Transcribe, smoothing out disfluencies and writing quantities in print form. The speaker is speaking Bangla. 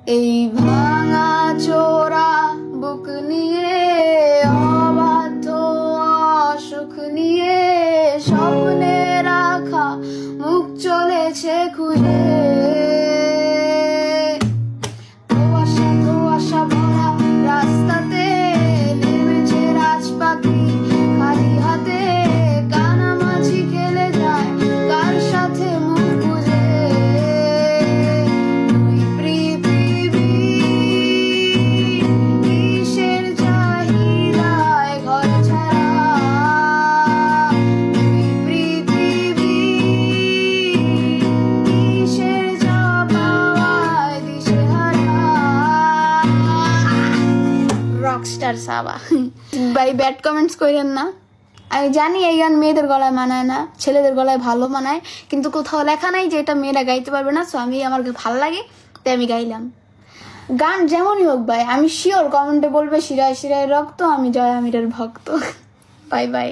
এই ভাঙা চোরা বুক নিয়ে অবাধ্য অসুখ নিয়ে স্বপ্নে রাখা মুখ চলেছে খুঁজে ধোঁয়াশা ধোঁয়াশা ভরা রাস্তাতে নেমেছে রাজপাখি খালি হাতে কানামাছি খেলে যায় কার সাথে মুখ বুঝে তুই পৃথিবী কিসের চাহিদায় ঘর ছাড়া তুই পৃথিবী কিসের চাপাওয়ায় দিশেহারা রকস্টার সাবা ভাই ব্যাড কমেন্টস করেন না। আমি জানি এই গান মেয়েদের গলায় মানায় না, ছেলেদের গলায় ভালো মানায়, কিন্তু কোথাও লেখা নাই যে এটা মেয়েরা গাইতে পারবে না। সো আমি আমার ভালো লাগে তাই আমি গাইলাম। গান যেমনই হোক ভাই, আমি শিওর কমেন্টে বলবে শিরায় শিরায় রক্ত, আমি জয় আমিরের ভক্ত। Bye bye.